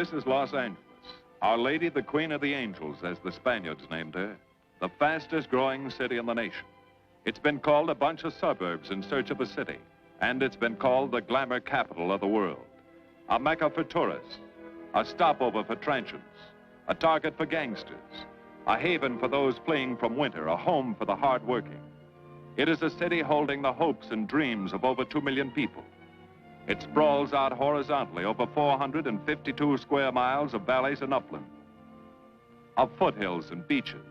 This is Los Angeles. Our Lady, the Queen of the Angels, as the Spaniards named her. The fastest growing city in the nation. It's been called a bunch of suburbs in search of a city. And it's been called the glamour capital of the world. A mecca for tourists. A stopover for transients. A target for gangsters. A haven for those fleeing from winter. A home for the hard-working. It is a city holding the hopes and dreams of over 2 million people. It sprawls out horizontally over 452 square miles of valleys and upland, of foothills and beaches.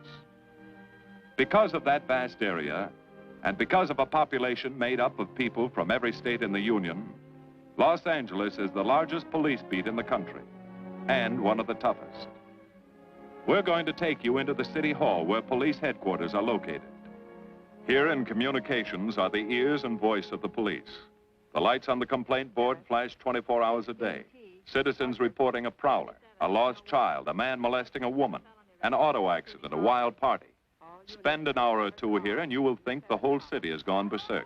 Because of that vast area, and because of a population made up of people from every state in the Union, Los Angeles is the largest police beat in the country, and one of the toughest. We're going to take you into the city hall where police headquarters are located. Here in communications are the ears and voice of the police. The lights on the complaint board flash 24 hours a day. Citizens reporting a prowler, a lost child, a man molesting a woman, an auto accident, a wild party. Spend an hour or two here and you will think the whole city has gone berserk.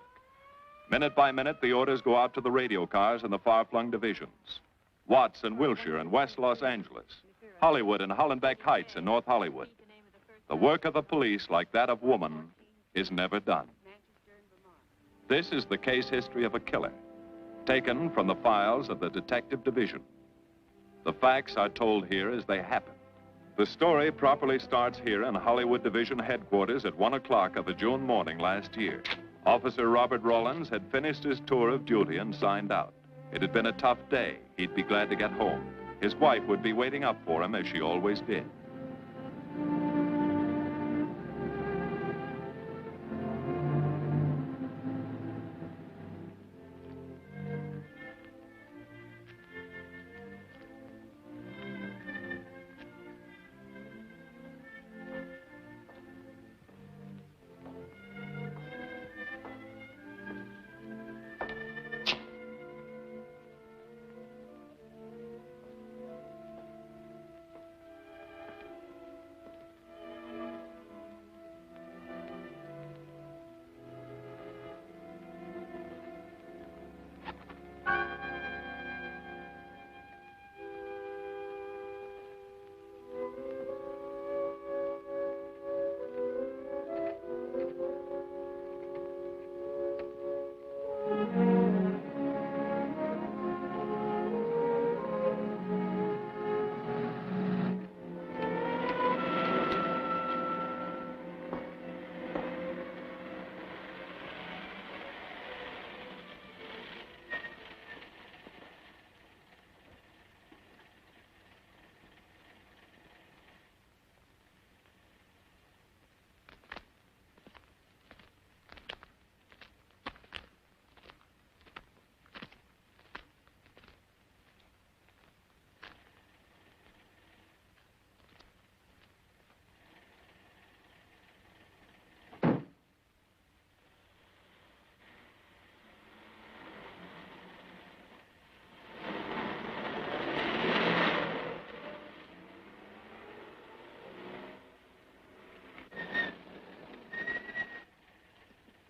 Minute by minute, the orders go out to the radio cars in the far-flung divisions. Watts and Wilshire and West Los Angeles. Hollywood and Hollenbeck Heights in North Hollywood. The work of the police, like that of woman, is never done. This is the case history of a killer, taken from the files of the Detective Division. The facts are told here as they happen. The story properly starts here in Hollywood Division headquarters at 1 o'clock of a June morning last year. Officer Robert Rawlins had finished his tour of duty and signed out. It had been a tough day. He'd be glad to get home. His wife would be waiting up for him as she always did.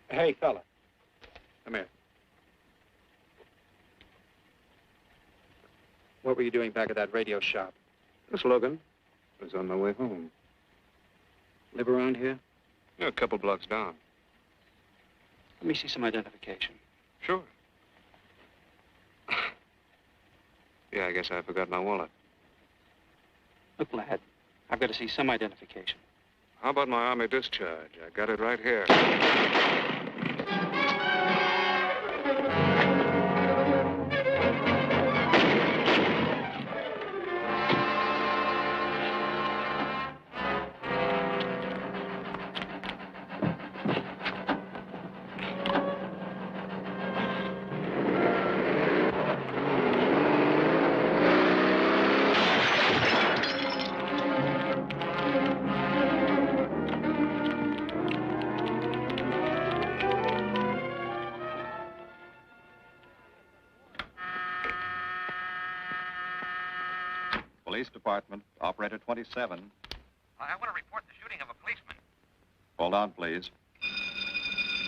Hey, fella. Come here. What were you doing back at that radio shop? Just looking. I was on my way home. Live around here? Yeah, a couple blocks down. Let me see some identification. Sure. Yeah, I guess I forgot my wallet. Look, lad, I've got to see some identification. How about my Army discharge? I got it right here. Police Department, Operator 27. I want to report the shooting of a policeman. Hold on, please.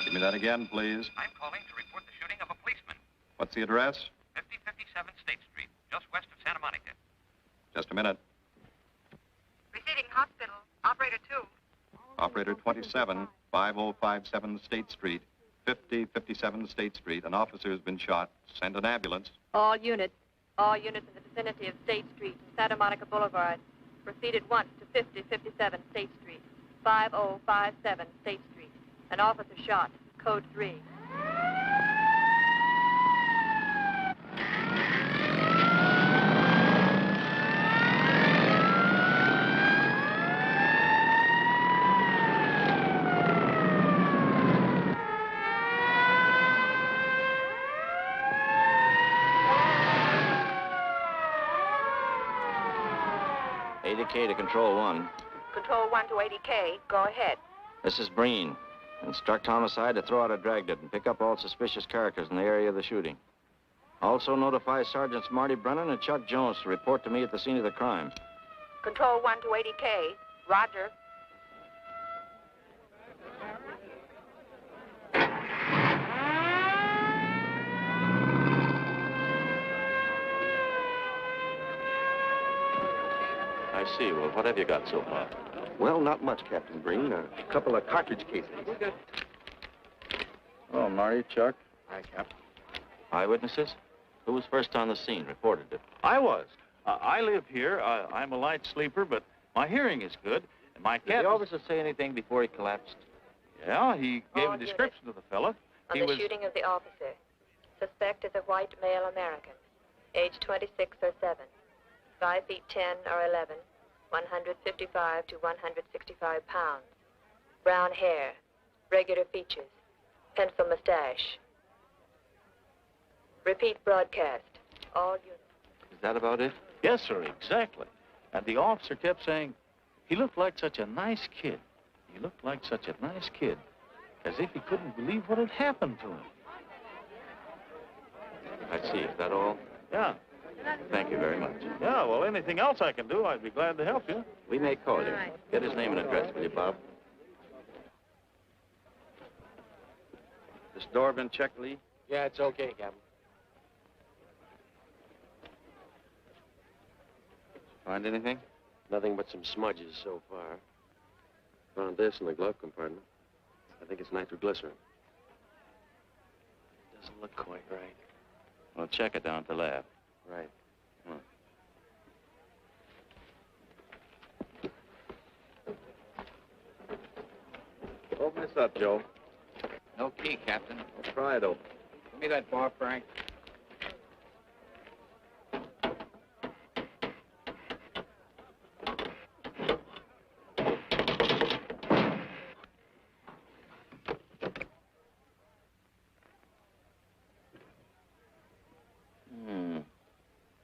Give me that again, please. I'm calling to report the shooting of a policeman. What's the address? 5057 State Street, just west of Santa Monica. Just a minute. Receiving hospital. Operator 2. Operator 27, 5057 State Street, 5057 State Street. An officer has been shot. Send an ambulance. All units in the vicinity of State Street and Santa Monica Boulevard. Proceed at once to 5057 State Street, 5057 State Street. An officer shot. Code 3. To Control 1. Control 1 to 80K. Go ahead. This is Breen. Instruct Homicide to throw out a dragnet and pick up all suspicious characters in the area of the shooting. Also notify Sergeants Marty Brennan and Chuck Jones to report to me at the scene of the crime. Control 1 to 80K. Roger. I see. Well, what have you got so far? Well, not much, Captain Breen. A couple of cartridge casings. Oh, Marty, Chuck. Hi, Cap. Eyewitnesses? Who was first on the scene, reported it? I was. I live here. I'm a light sleeper, but my hearing is good. And my cat... Did the officer say anything before he collapsed? Yeah, he gave All a description of the fella. On the shooting of the officer. Suspect is a white male American. Age 26 or 7. 5 feet 10 or 11. 155 to 165 pounds. Brown hair. Regular features. Pencil mustache. Repeat broadcast. All units. Is that about it? Yes, sir, exactly. And the officer kept saying, he looked like such a nice kid. He looked like such a nice kid. As if he couldn't believe what had happened to him. I see. Is that all? Yeah. Thank you very much. Yeah, well, anything else I can do, I'd be glad to help you. We may call you. Right. Get his name and address, will you, Bob? This door been checked, Lee? Yeah, it's okay, Captain. Find anything? Nothing but some smudges so far. Found this in the glove compartment. I think it's nitroglycerin. Doesn't look quite right. Well, check it down at the lab. Right. Open this up, Joe. No key, Captain. Let's try it open. Give me that bar, Frank.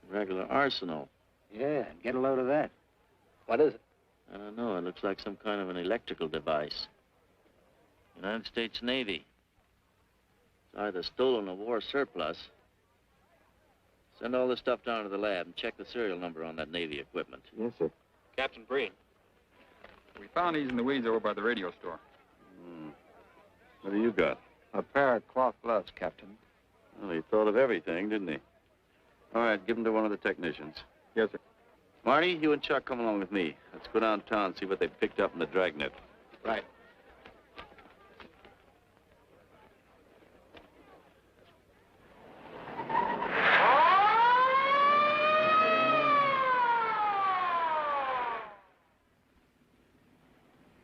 Regular arsenal. Yeah, get a load of that. What is it? I don't know. It looks like some kind of an electrical device. United States Navy. It's either stolen or war surplus. Send all this stuff down to the lab and check the serial number on that Navy equipment. Yes, sir. Captain Breen. We found these in the weeds over by the radio store. What do you got? A pair of cloth gloves, Captain. Well, he thought of everything, didn't he? All right, give them to one of the technicians. Yes, sir. Marty, you and Chuck come along with me. Let's go downtown and see what they picked up in the dragnet. Right.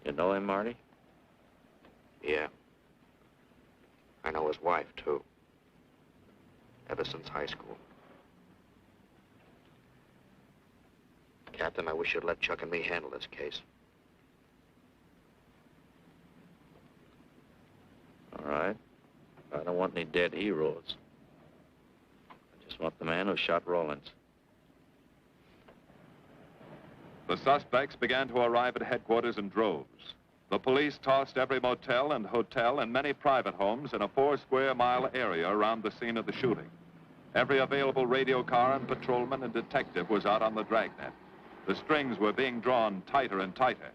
You know him, Marty? Yeah. I know his wife, too. Ever since high school. Captain, I wish you'd let Chuck and me handle this case. All right. I don't want any dead heroes. I just want the man who shot Rollins. The suspects began to arrive at headquarters in droves. The police tossed every motel and hotel and many private homes in a 4-square-mile area around the scene of the shooting. Every available radio car and patrolman and detective was out on the dragnet. The strings were being drawn tighter and tighter.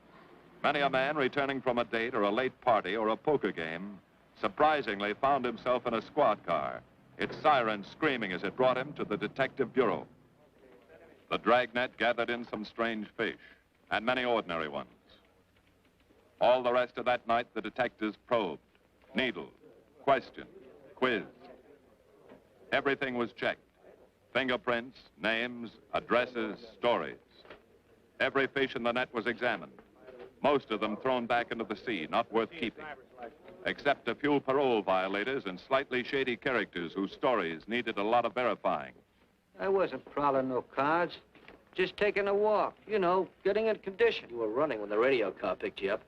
Many a man returning from a date or a late party or a poker game surprisingly found himself in a squad car, its siren screaming as it brought him to the detective bureau. The dragnet gathered in some strange fish, and many ordinary ones. All the rest of that night, the detectives probed, needled, questioned, quizzed. Everything was checked. Fingerprints, names, addresses, stories. Every fish in the net was examined. Most of them thrown back into the sea, not worth keeping. Except a few parole violators and slightly shady characters whose stories needed a lot of verifying. I wasn't prowling no cards. Just taking a walk, you know, getting in condition. You were running when the radio car picked you up.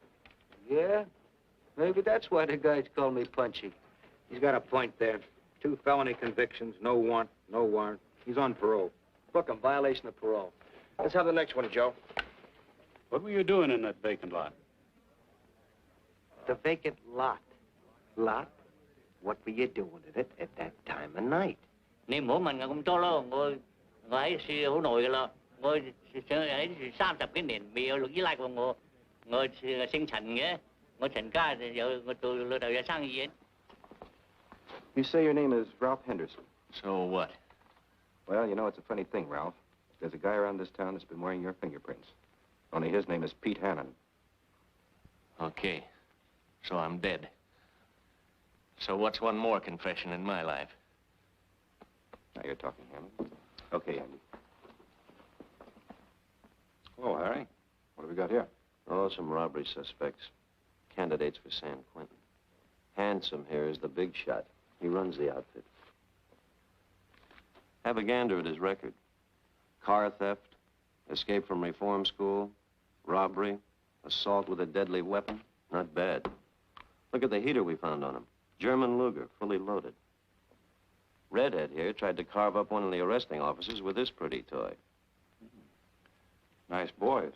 Yeah? Maybe that's why the guys call me Punchy. He's got a point there. 2 felony convictions, no warrant, no warrant. He's on parole. Book him, violation of parole. Let's have the next one, Joe. What were you doing in that vacant lot? The vacant lot. Lot? What were you doing in it at that time of night? Niệm của mình cũng to lo, ngồi ấy xì hữu nội là ngồi ấy 30 cái nền miêu lúc dưới lại của ngồi sinh thành nghe ngồi thành ca giờ ngồi từ lúc đầu giờ sang gì. You say your name is Ralph Henderson. So what? Well, you know, it's a funny thing, Ralph. There's a guy around this town that's been wearing your fingerprints. Only his name is Pete Hannon. Okay. So I'm dead. So what's one more confession in my life? Now you're talking, Hammond. Okay, Andy. Hello, Harry. What have we got here? Oh, some robbery suspects. Candidates for San Quentin. Handsome here is the big shot. He runs the outfit. Have a gander at his record. Car theft, escape from reform school, robbery, assault with a deadly weapon. Not bad. Look at the heater we found on him. German Luger, fully loaded. Redhead here tried to carve up one of the arresting officers with this pretty toy. Nice boys.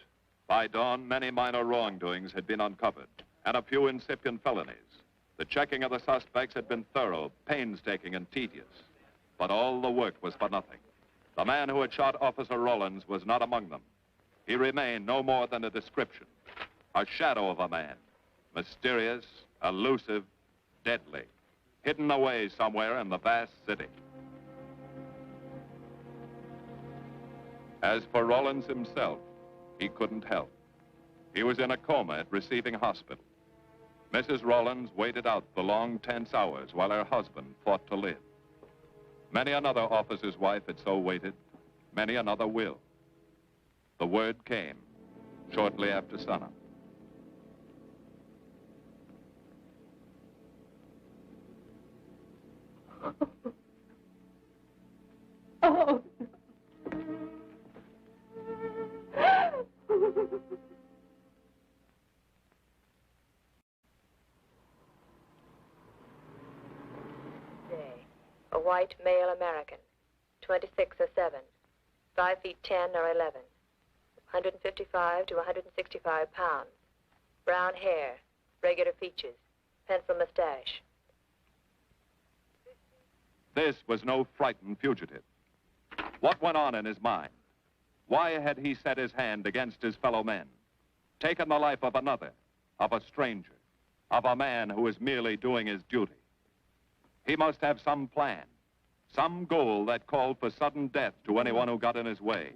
By dawn, many minor wrongdoings had been uncovered, and a few incipient felonies. The checking of the suspects had been thorough, painstaking, and tedious. But all the work was for nothing. The man who had shot Officer Rollins was not among them. He remained no more than a description, a shadow of a man, mysterious, elusive, deadly, hidden away somewhere in the vast city. As for Rollins himself, he couldn't help. He was in a coma at receiving hospital. Mrs. Rollins waited out the long, tense hours while her husband fought to live. Many another officer's wife had so waited. Many another will. The word came shortly after sunup. Oh. A white male American, 26 or 7, 5 feet 10 or 11, 155 to 165 pounds, brown hair, regular features, pencil mustache. This was no frightened fugitive. What went on in his mind? Why had he set his hand against his fellow men, taken the life of another, of a stranger, of a man who was merely doing his duty? He must have some plan, some goal that called for sudden death to anyone who got in his way.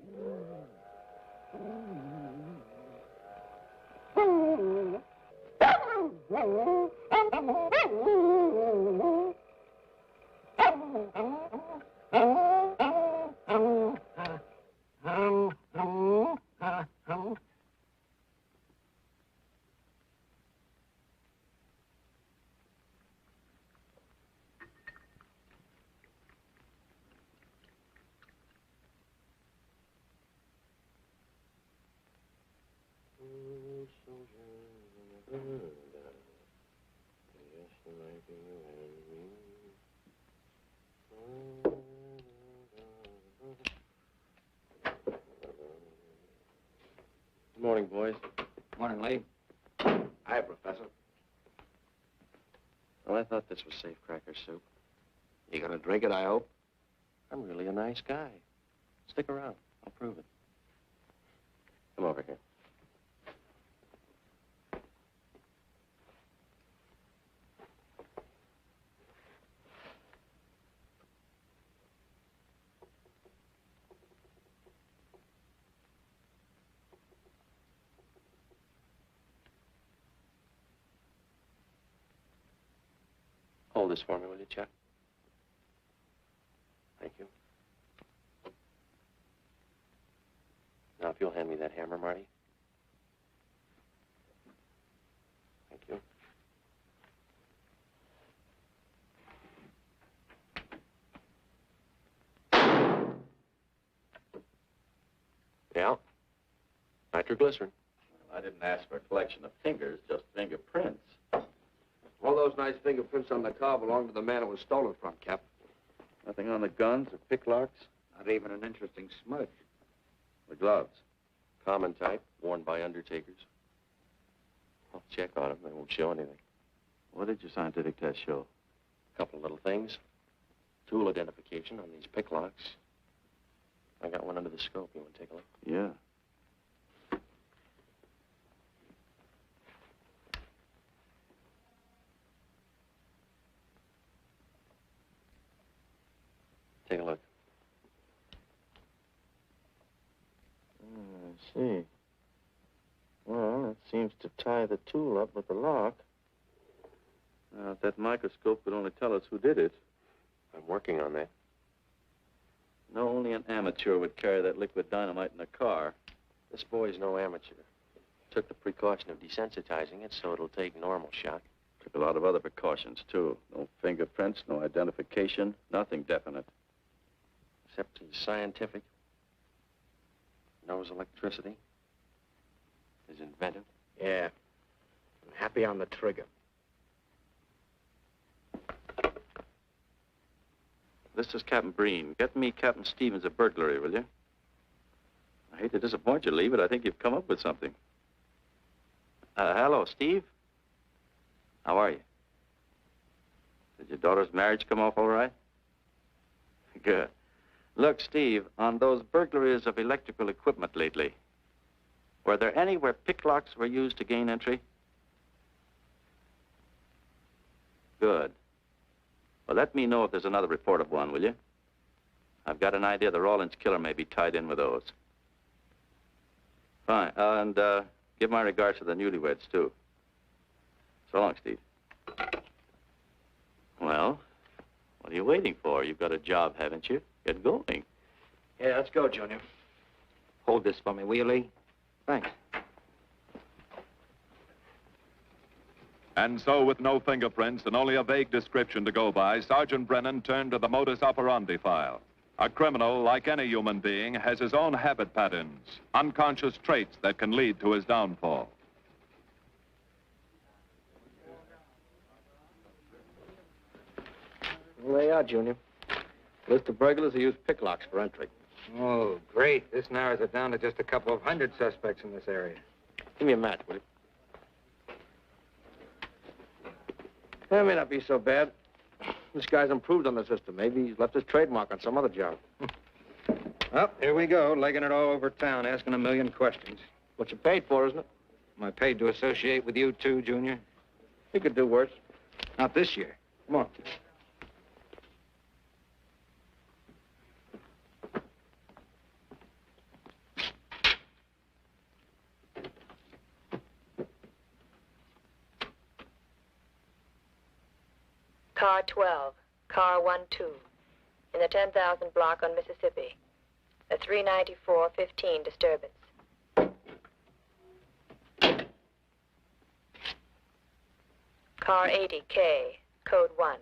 Good morning, boys. Morning, Lee. Hi, Professor. Well, I thought this was safe cracker soup. You gonna drink it, I hope? I'm really a nice guy. Stick around. I'll prove it. Come over here. Hold this for me, will you, Chuck? Thank you. Now, if you'll hand me that hammer, Marty. Thank you. Yeah. Nitroglycerin. I didn't ask for a collection of fingers, just fingerprints. All those nice fingerprints on the car belong to the man it was stolen from, Cap. Nothing on the guns or picklocks? Not even an interesting smudge. The gloves? Common type, worn by undertakers. I'll check on them. They won't show anything. What did your scientific test show? A couple of little things. Tool identification on these picklocks. I got one under the scope. You want to take a look? Yeah. Take a look. I see. Well, it seems to tie the tool up with the lock. Now, if that microscope could only tell us who did it. I'm working on that. No, only an amateur would carry that liquid dynamite in a car. This boy's no amateur. Took the precaution of desensitizing it so it'll take normal shock. Took a lot of other precautions, too. No fingerprints, no identification, nothing definite. Except he's scientific. Knows electricity. Is inventive. Yeah. I'm happy on the trigger. This is Captain Breen. Get me Captain Stevens a burglary, will you? I hate to disappoint you, Lee, but I think you've come up with something. Hello, Steve. How are you? Did your daughter's marriage come off all right? Good. Look, Steve, on those burglaries of electrical equipment lately, were there any where picklocks were used to gain entry? Good. Well, let me know if there's another report of one, will you? I've got an idea the Rawlins killer may be tied in with those. Fine. And give my regards to the newlyweds, too. So long, Steve. Well, what are you waiting for? You've got a job, haven't you? Get going. Yeah, let's go, Junior. Hold this for me, will you, Lee? Thanks. And so, with no fingerprints and only a vague description to go by, Sergeant Brennan turned to the modus operandi file. A criminal, like any human being, has his own habit patterns, unconscious traits that can lead to his downfall. Well, there you are, Junior. List of burglars who use picklocks for entry. Oh, great. This narrows it down to just a couple of hundred suspects in this area. Give me a match, will you? That may not be so bad. This guy's improved on the system. Maybe he's left his trademark on some other job. Well, here we go, legging it all over town, asking a million questions. What you paid for, isn't it? Am I paid to associate with you, too, Junior? You could do worse. Not this year. Come on. Car 12, car 12, in the 10,000 block on Mississippi. A 394-15 disturbance. Car 80K, code 1.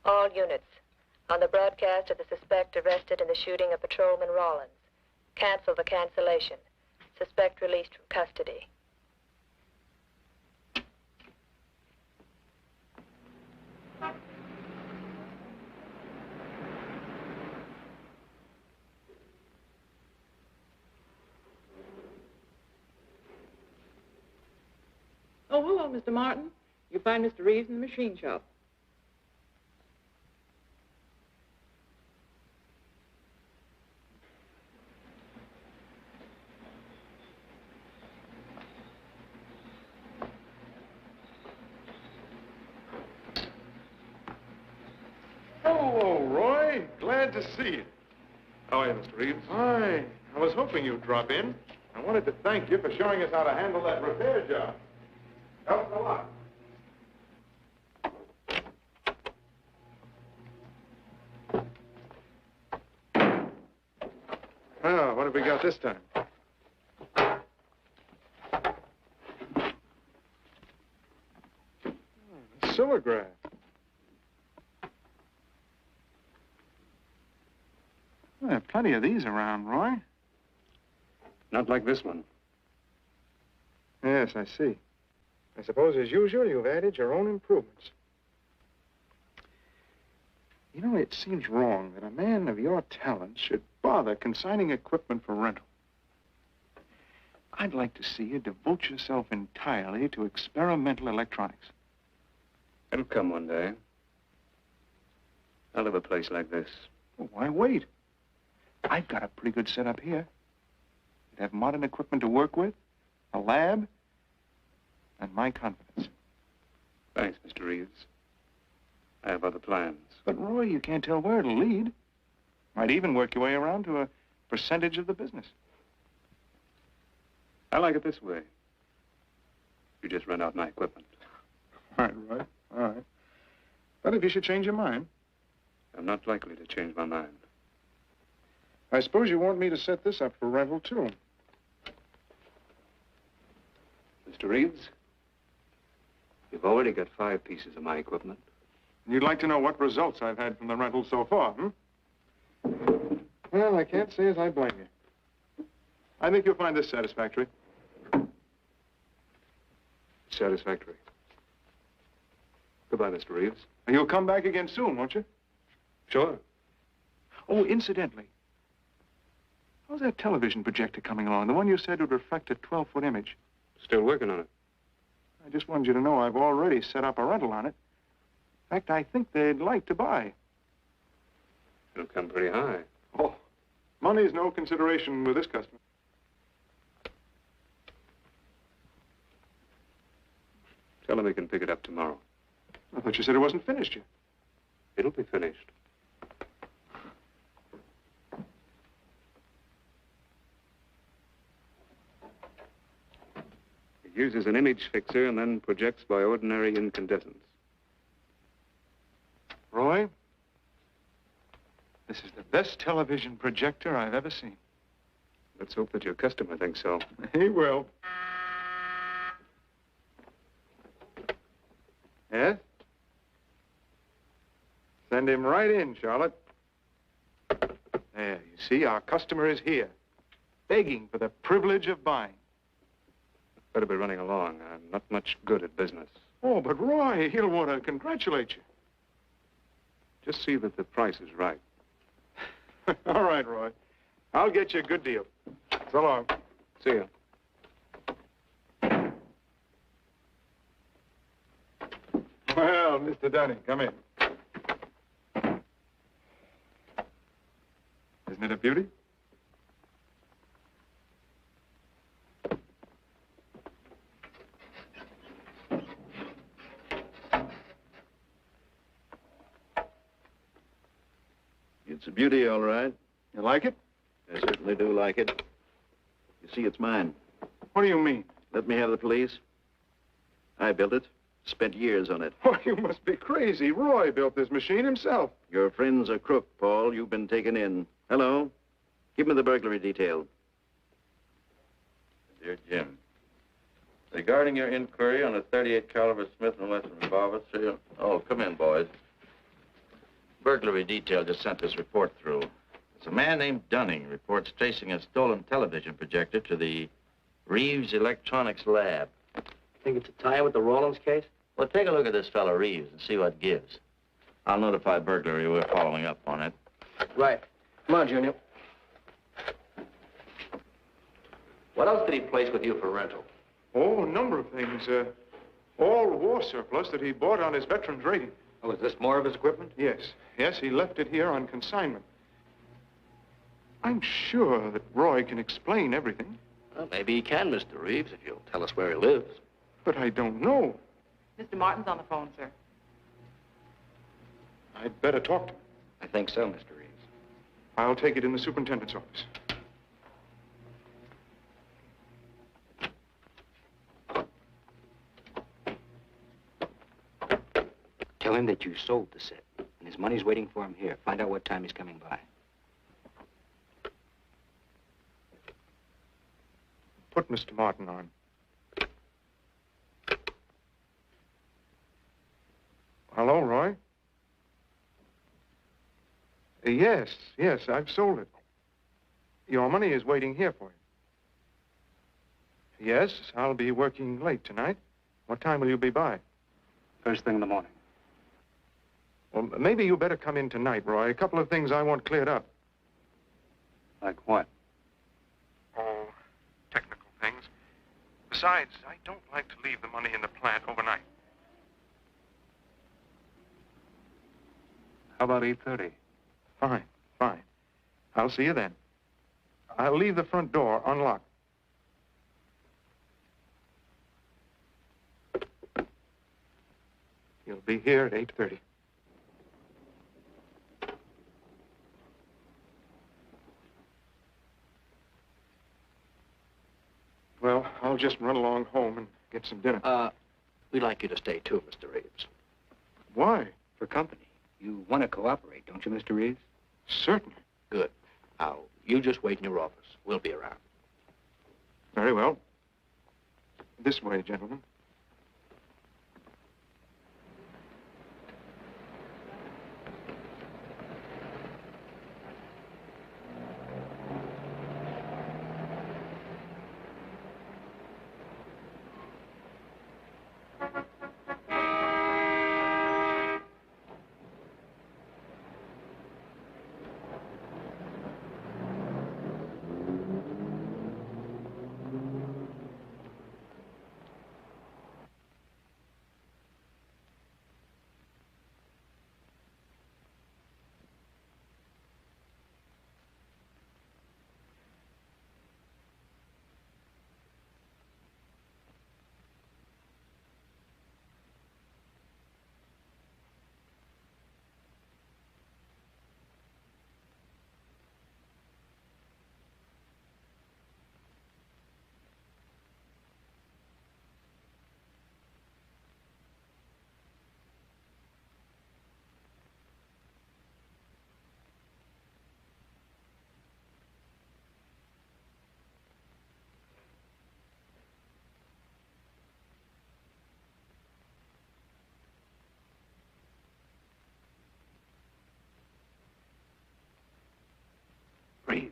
All units, on the broadcast of the suspect arrested in the shooting of Patrolman Rawlins. Cancel the cancellation. Suspect released from custody. Oh, hello, Mr. Martin. You find Mr. Reeves in the machine shop. Hello, Roy. Glad to see you. How are you, Mr. Reeves? Hi. I was hoping you'd drop in. I wanted to thank you for showing us how to handle that repair job. Helped a lot. Oh, what have we got this time? Silograph. Well, there are plenty of these around, Roy. Not like this one. Yes, I see. I suppose, as usual, you've added your own improvements. You know, it seems wrong that a man of your talents should bother consigning equipment for rental. I'd like to see you devote yourself entirely to experimental electronics. It'll come one day. I'll have a place like this. Well, why wait? I've got a pretty good setup here. You'd have modern equipment to work with, a lab, and my confidence. Thanks, Mr. Reeves. I have other plans. But, Roy, you can't tell where it'll lead. Might even work your way around to a percentage of the business. I like it this way. You just rent out my equipment. All right. All right. But if you should change your mind, I'm not likely to change my mind. I suppose you want me to set this up for rental, too. Mr. Reeves, you've already got 5 pieces of my equipment. You'd like to know what results I've had from the rental so far, Well, I can't say as I blame you. I think you'll find this satisfactory. Satisfactory. Goodbye, Mr. Reeves. And you'll come back again soon, won't you? Sure. Oh, incidentally, how's that television projector coming along? The one you said would reflect a 12-foot image. Still working on it. I just wanted you to know I've already set up a rental on it. In fact, I think they'd like to buy. It'll come pretty high. Oh, money's no consideration with this customer. Tell him he can pick it up tomorrow. I thought you said it wasn't finished yet. It'll be finished. It uses an image fixer and then projects by ordinary incandescence. Roy, this is the best television projector I've ever seen. Let's hope that your customer thinks so. He will. Yes? Send him right in, Charlotte. There, you see, our customer is here, begging for the privilege of buying. Better be running along. I'm not much good at business. Oh, but Roy, he'll want to congratulate you. Just see that the price is right. All right, Roy. I'll get you a good deal. So long. See you. Well, Mr. Dunning, come in. Isn't it a beauty? It's a beauty, all right. You like it? I certainly do like it. You see, it's mine. What do you mean? Let me have the police. I built it. Spent years on it. Oh, you must be crazy. Roy built this machine himself. Your friend's a crook, Paul. You've been taken in. Hello? Give me the burglary detail. Dear Jim, regarding your inquiry on a .38 caliber Smith & Wesson revolver, serial... Oh, come in, boys. Burglary detail just sent this report through. It's a man named Dunning reports tracing a stolen television projector to the Reeves Electronics Lab. Think it's a tie with the Rawlins case? Well, take a look at this fellow Reeves and see what gives. I'll notify burglary we're following up on it. Right. Come on, Junior. What else did he place with you for rental? Oh, a number of things. All war surplus that he bought on his veterans rating. Oh, is this more of his equipment? Yes. Yes, he left it here on consignment. I'm sure that Roy can explain everything. Well, maybe he can, Mr. Reeves, if you'll tell us where he lives. But I don't know. Mr. Martin's on the phone, sir. I'd better talk to him. I think so, Mr. Reeves. I'll take it in the superintendent's office. Tell him that you sold the set, and his money's waiting for him here. Find out what time he's coming by. Put Mr. Martin on. Hello, Roy? Yes, I've sold it. Your money is waiting here for you. Yes, I'll be working late tonight. What time will you be by? First thing in the morning. Well, maybe you better come in tonight, Roy. A couple of things I want cleared up. Like what? Oh, technical things. Besides, I don't like to leave the money in the plant overnight. How about 8:30? Fine. I'll see you then. I'll leave the front door unlocked. You'll be here at 8:30. Well, I'll just run along home and get some dinner. We'd like you to stay too, Mr. Reeves. Why? For company. You want to cooperate, don't you, Mr. Reeves? Certainly. Good. Now, you just wait in your office. We'll be around. Very well. This way, gentlemen. Reeves. Is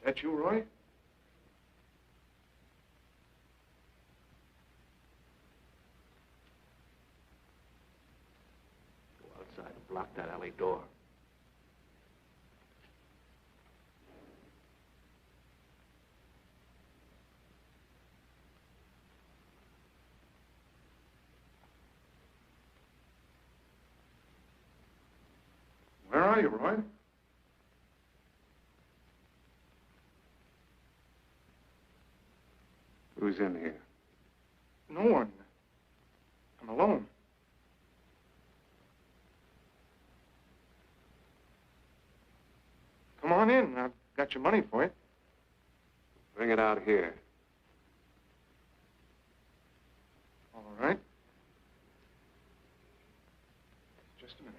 that you, Roy? Go outside and block that alley door. Where are you, Roy? Who's in here? No one. I'm alone. Come on in. I've got your money for you. Bring it out here. All right. Just a minute.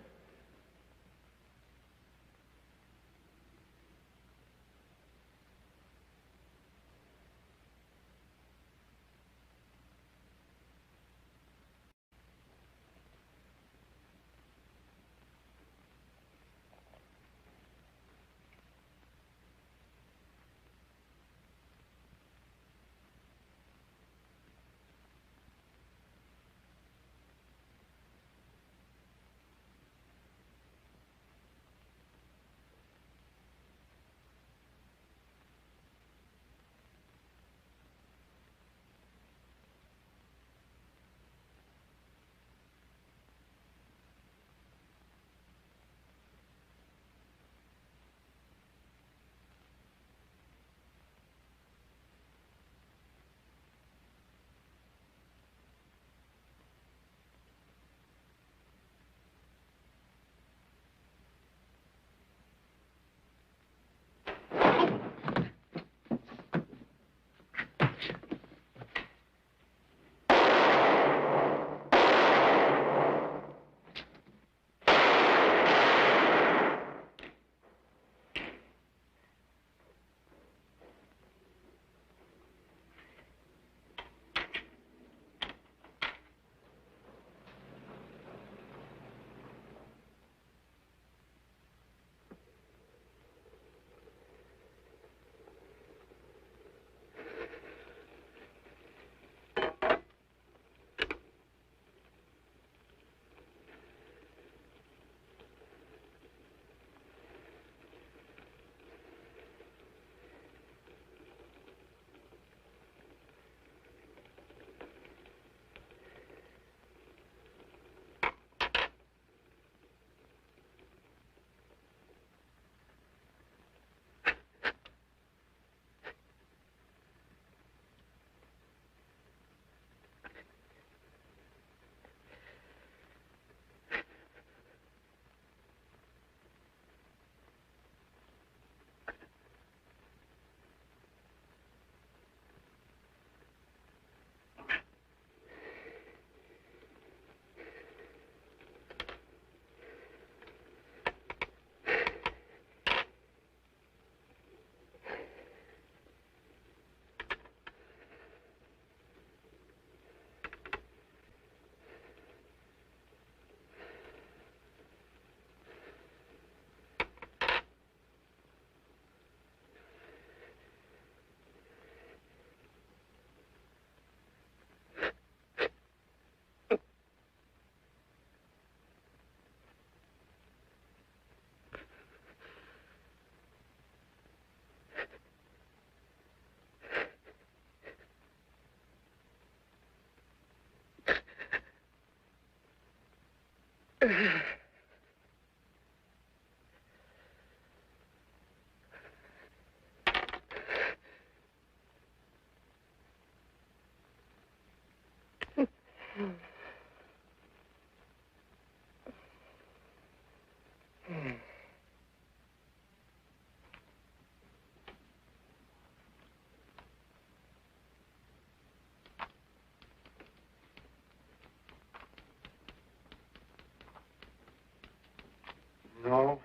No.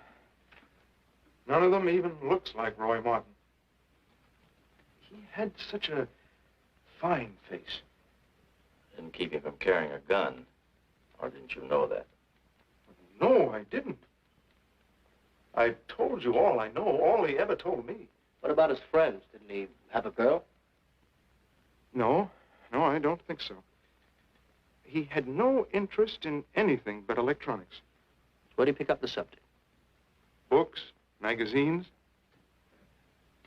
None of them even looks like Roy Martin. He had such a fine face. Didn't keep him from carrying a gun. Or didn't you know that? No, I didn't. I told you all I know, all he ever told me. What about his friends? Didn't he have a girl? No, I don't think so. He had no interest in anything but electronics. Where did he pick up the subject? Books, magazines.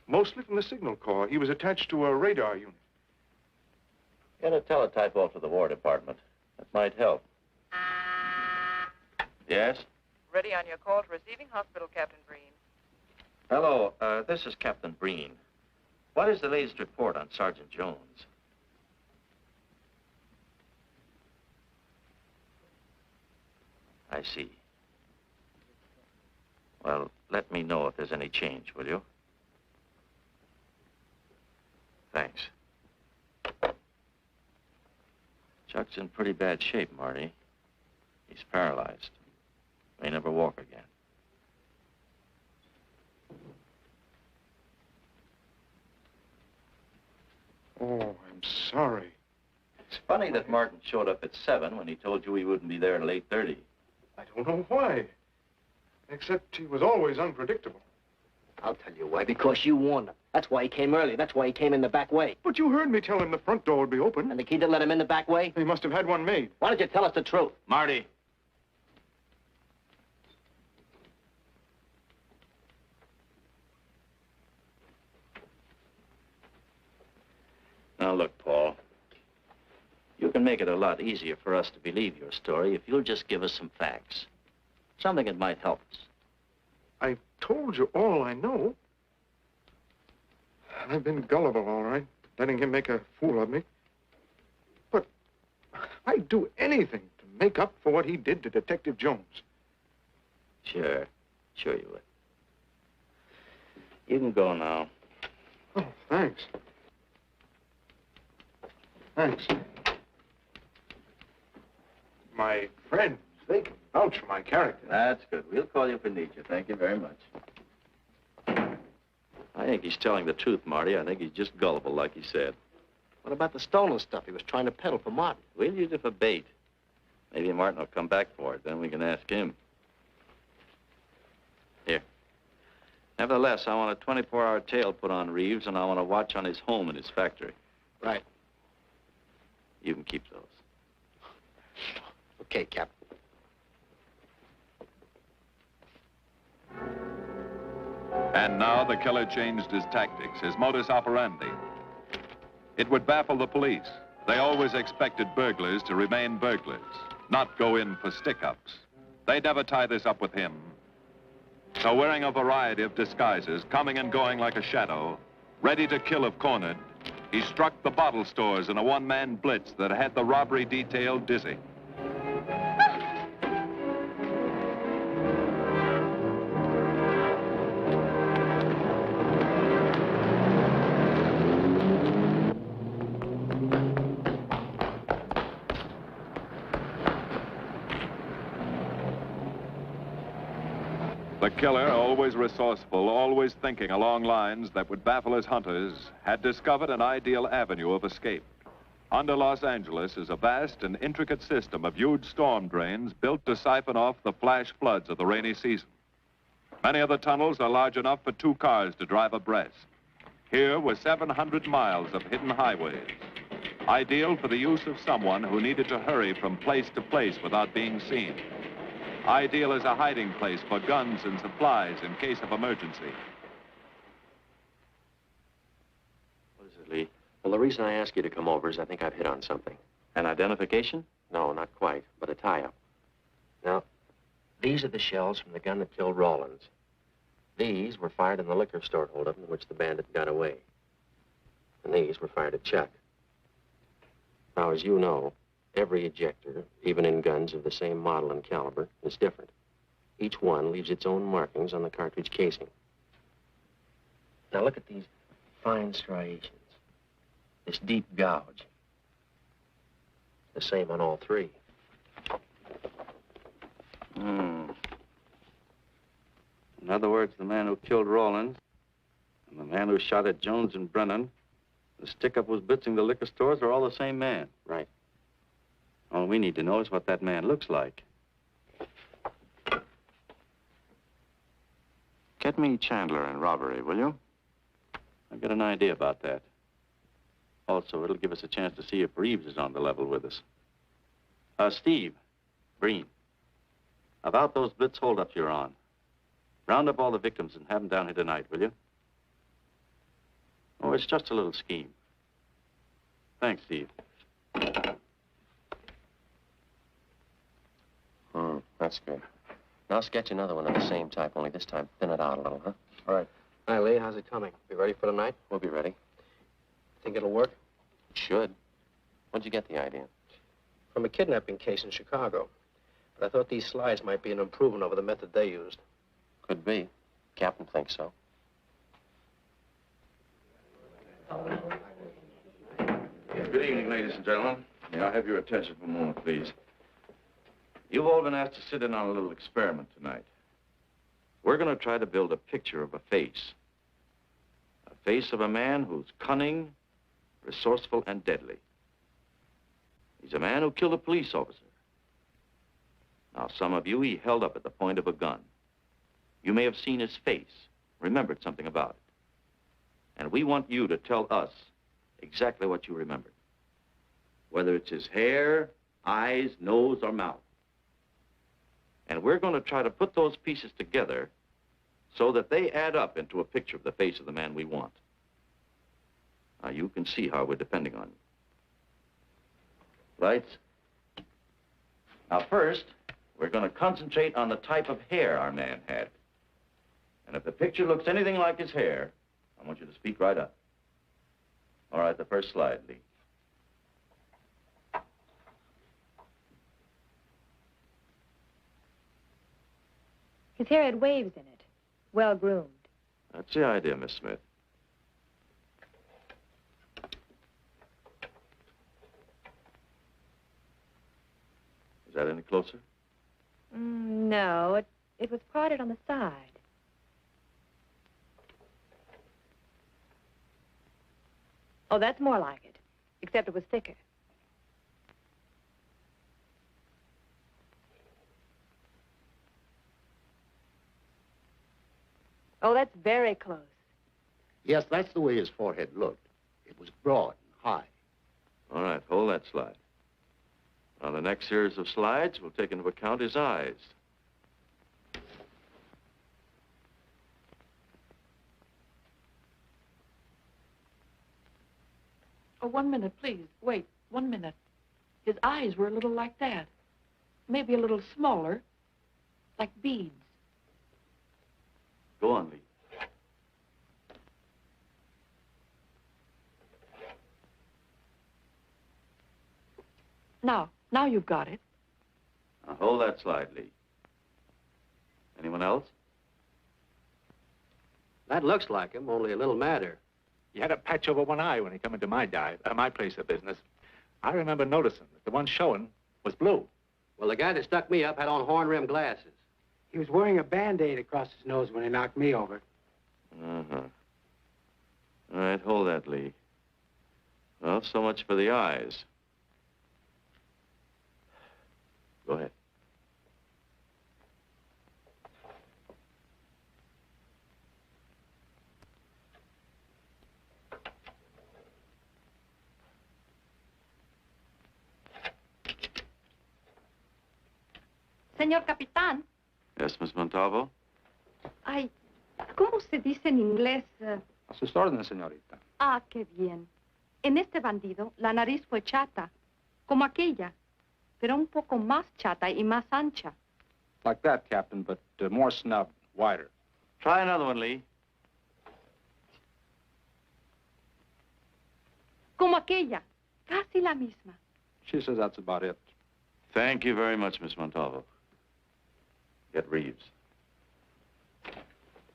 Mostly from the Signal Corps. He was attached to a radar unit. Get a teletype off to the War Department. That might help. Yes? Ready on your call to receiving hospital, Captain Breen. Hello, this is Captain Breen. What is the latest report on Sergeant Jones? I see. Well, let me know if there's any change, will you? Thanks. Chuck's in pretty bad shape, Marty. He's paralyzed. May never walk again. Oh, I'm sorry. It's funny that Martin showed up at 7 when he told you he wouldn't be there till 8:30. I don't know why. Except he was always unpredictable. I'll tell you why. Because you warned him. That's why he came early. That's why he came in the back way. But you heard me tell him the front door would be open. And the key to let him in the back way? He must have had one made. Why don't you tell us the truth? Marty. Now, look, Paul. You can make it a lot easier for us to believe your story if you'll just give us some facts. Something that might help us. I told you all I know. I've been gullible, all right, letting him make a fool of me. But I'd do anything to make up for what he did to Detective Jones. Sure you would. You can go now. Oh, thanks. Thanks. My friends, they can vouch for my character. That's good. We'll call you if we need you. Thank you very much. I think he's telling the truth, Marty. I think he's just gullible, like he said. What about the stolen stuff he was trying to peddle for Martin? We'll use it for bait. Maybe Martin will come back for it. Then we can ask him. Here. Nevertheless, I want a 24-hour tail put on Reeves, and I want a watch on his home and his factory. Right. You can keep those. Okay, Captain. And now the killer changed his tactics, his modus operandi. It would baffle the police. They always expected burglars to remain burglars, not go in for stick-ups. They'd never tie this up with him. So wearing a variety of disguises, coming and going like a shadow, ready to kill if cornered, he struck the bottle stores in a one-man blitz that had the robbery detail dizzy. The killer, always resourceful, always thinking along lines that would baffle his hunters, had discovered an ideal avenue of escape. Under Los Angeles is a vast and intricate system of huge storm drains built to siphon off the flash floods of the rainy season. Many of the tunnels are large enough for 2 cars to drive abreast. Here were 700 miles of hidden highways, ideal for the use of someone who needed to hurry from place to place without being seen. Ideal as a hiding place for guns and supplies in case of emergency. What is it, Lee? Well, the reason I asked you to come over is I think I've hit on something. An identification? No, not quite, but a tie-up. Now, These are the shells from the gun that killed Rawlins. These were fired in the liquor store holdup in which the bandit got away. And these were fired at Chuck. Now, as you know, every ejector, even in guns of the same model and caliber, is different. Each one leaves its own markings on the cartridge casing. Now, look at these fine striations. This deep gouge. The same on all three. In other words, the man who killed Rawlins and the man who shot at Jones and Brennan, the stick-up was blitzing the liquor stores, are all the same man. Right. All we need to know is what that man looks like. Get me Chandler in robbery, will you? I've got an idea about that. Also, it'll give us a chance to see if Reeves is on the level with us. Steve, Breen, about those blitz holdups you're on. Round up all the victims and have them down here tonight, will you? Oh, it's just a little scheme. Thanks, Steve. That's good. Now sketch another one of the same type, only this time thin it out a little, huh? All right. Hi, Lee. How's it coming? Be ready for tonight? We'll be ready. Think it'll work? It should. When'd you get the idea? From a kidnapping case in Chicago. But I thought these slides might be an improvement over the method they used. Could be. Captain thinks so. Good evening, ladies and gentlemen. May I have your attention for a moment, please? You've all been asked to sit in on a little experiment tonight. We're going to try to build a picture of a face. A face of a man who's cunning, resourceful, and deadly. He's a man who killed a police officer. Now, some of you he held up at the point of a gun. You may have seen his face, remembered something about it. And we want you to tell us exactly what you remembered. Whether it's his hair, eyes, nose, or mouth. And we're going to try to put those pieces together so that they add up into a picture of the face of the man we want. Now, you can see how we're depending on you. Lights? Now, first, we're going to concentrate on the type of hair our man had. And if the picture looks anything like his hair, I want you to speak right up. All right, the first slide, Lee. His hair had waves in it, well groomed. That's the idea, Miss Smith. Is that any closer? No, it was parted on the side. Oh, that's more like it, except it was thicker. Oh, that's very close. Yes, that's the way his forehead looked. It was broad and high. All right, hold that slide. On the next series of slides, we'll take into account his eyes. Oh, 1 minute, please. Wait, 1 minute. His eyes were a little like that. Maybe a little smaller, like beads. Go on, Lee. Now you've got it. Now, hold that slide, Lee. Anyone else? That looks like him, only a little madder. He had a patch over one eye when he come into my place of business. I remember noticing that the one showing was blue. Well, the guy that stuck me up had on horn-rimmed glasses. He was wearing a Band-Aid across his nose when he knocked me over. Uh-huh. All right, hold that, Lee. Well, so much for the eyes. Go ahead. Señor Capitán. Yes, Miss Montalvo? Ay, ¿cómo se dice en inglés? A sus órdenes, señorita. Ah, qué bien. En este bandido, la nariz fue chata, como aquella, pero un poco más chata y más ancha. Like that, Captain, but more snub, wider. Try another one, Lee. Como aquella. Casi la misma. She says that's about it. Thank you very much, Miss Montalvo. Get Reeves.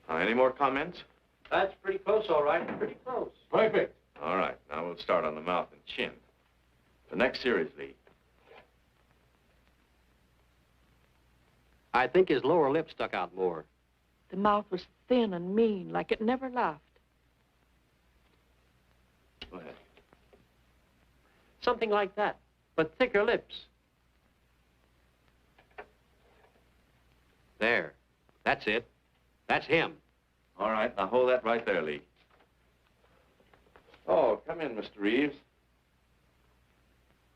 Any more comments? That's pretty close, all right. Pretty close. Perfect. All right, now we'll start on the mouth and chin. The next series, Lee. I think his lower lip stuck out more. The mouth was thin and mean, like it never laughed. Go ahead. Something like that, but thicker lips. There. That's it. That's him. All right, now hold that right there, Lee. Oh, come in, Mr. Reeves.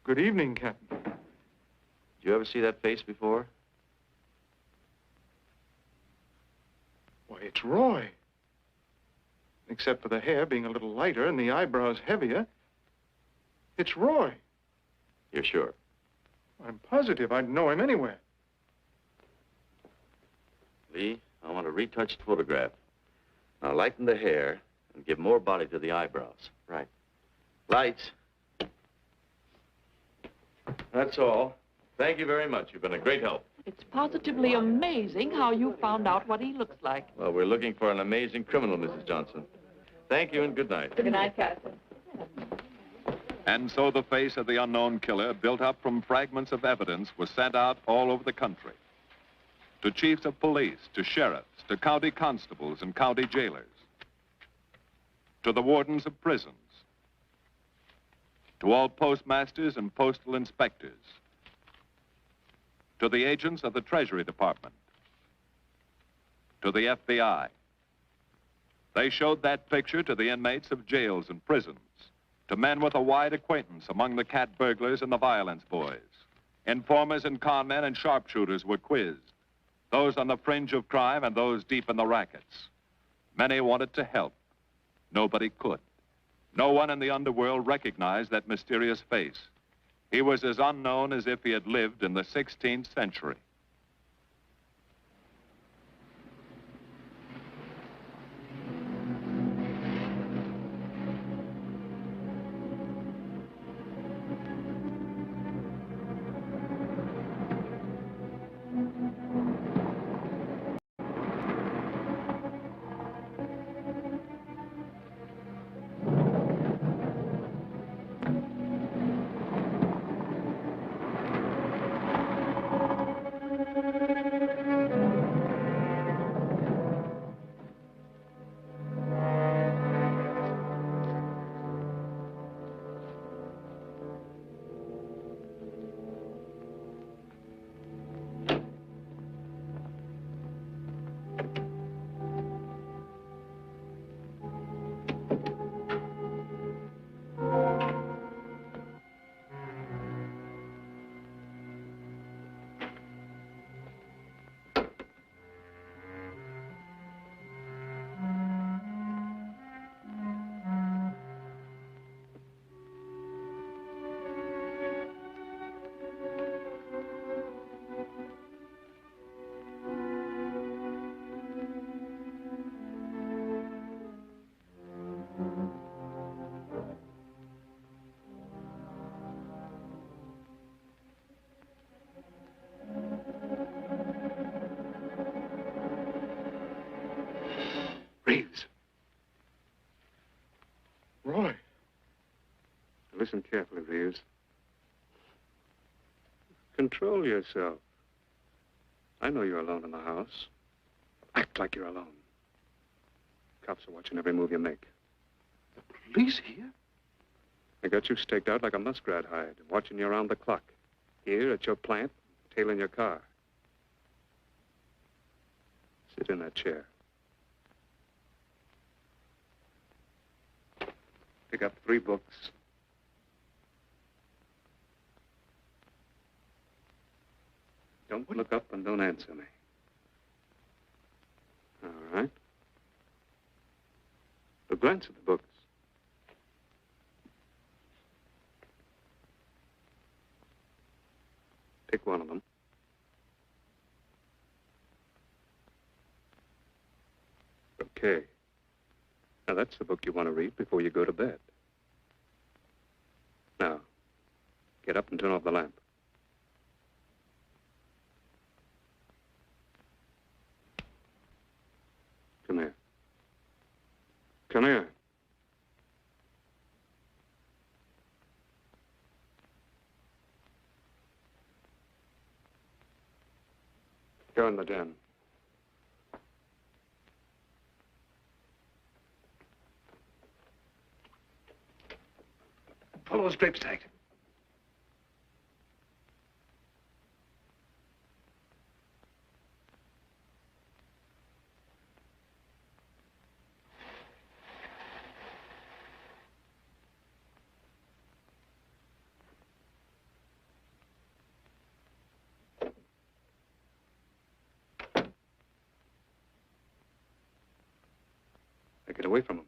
Good evening, Captain. Did you ever see that face before? Why, it's Roy. Except for the hair being a little lighter and the eyebrows heavier, it's Roy. You're sure? I'm positive I'd know him anywhere. Lee, I want a retouched photograph. Now lighten the hair and give more body to the eyebrows. Right. Lights. That's all. Thank you very much. You've been a great help. It's positively amazing how you found out what he looks like. Well, we're looking for an amazing criminal, Mrs. Johnson. Thank you and good night. Good night, Captain. And so the face of the unknown killer, built up from fragments of evidence, was sent out all over the country. To chiefs of police, to sheriffs, to county constables and county jailers, to the wardens of prisons, to all postmasters and postal inspectors, to the agents of the Treasury Department, to the FBI. They showed that picture to the inmates of jails and prisons, to men with a wide acquaintance among the cat burglars and the violence boys. Informers and conmen and sharpshooters were quizzed, those on the fringe of crime and those deep in the rackets. Many wanted to help. Nobody could. No one in the underworld recognized that mysterious face. He was as unknown as if he had lived in the 16th century. Reeves. Roy. Listen carefully, Reeves. Control yourself. I know you're alone in the house. Act like you're alone. Cops are watching every move you make. The police here? They got you staked out like a muskrat hide, watching you around the clock. Here at your plant, tailing your car. Sit in that chair. Pick up 3 books. Don't look up and don't answer me. All right. But glance at the books. Pick one of them. Okay. Now, that's the book you want to read before you go to bed. Now, get up and turn off the lamp. Come here. Come here. Go in the den. Pull those drapes tight. Now get away from him.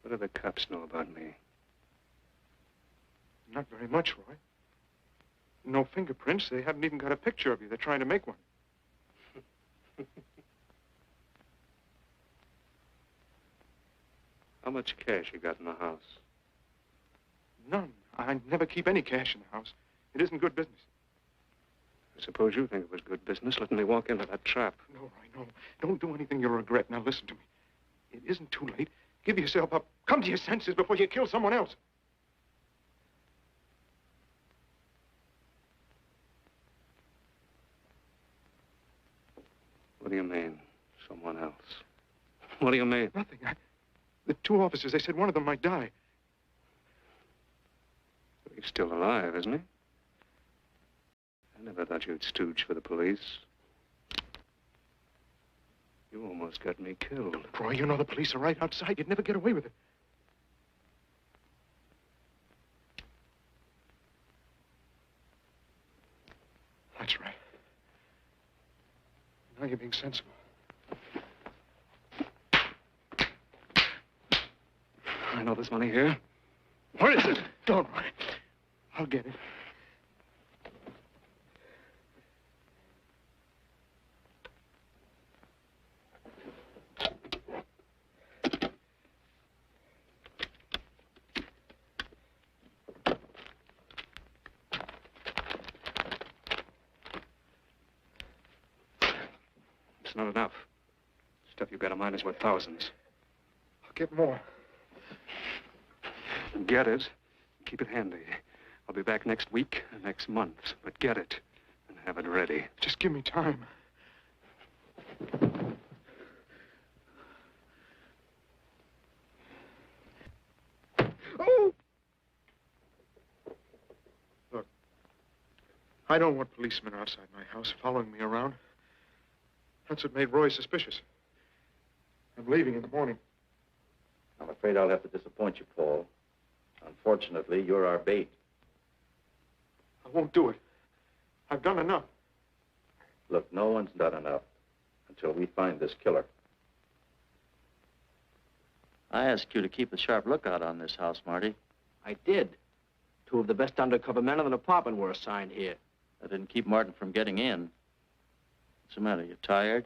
What do the cops know about me? Not very much, Roy. No fingerprints. They haven't even got a picture of you. They're trying to make one. How much cash you got in the house? None. I never keep any cash in the house. It isn't good business. I suppose you think it was good business letting me walk into that trap. No, Roy, no. Don't do anything you'll regret. Now, listen to me. It isn't too late. Give yourself up. Come to your senses before you kill someone else. What do you mean, someone else? What do you mean? Nothing. The two officers, they said one of them might die. He's still alive, isn't he? I never thought you'd stooge for the police. You almost got me killed. Roy, you know the police are right outside. You'd never get away with it. That's right. Now you're being sensible. I know there's money here. Where is it? Don't worry. I'll get it. It's not enough. Stuff you got in mind is worth thousands. I'll get more. Get it. Keep it handy. I'll be back next week, next month. But get it and have it ready. Just give me time. Oh! Look, I don't want policemen outside my house following me around. That's what made Roy suspicious. I'm leaving in the morning. I'm afraid I'll have to disappoint you, Paul. Unfortunately, you're our bait. I won't do it. I've done enough. Look, no one's done enough until we find this killer. I asked you to keep a sharp lookout on this house, Marty. I did. Two of the best undercover men in the department were assigned here. I didn't keep Martin from getting in. What's the matter? You tired?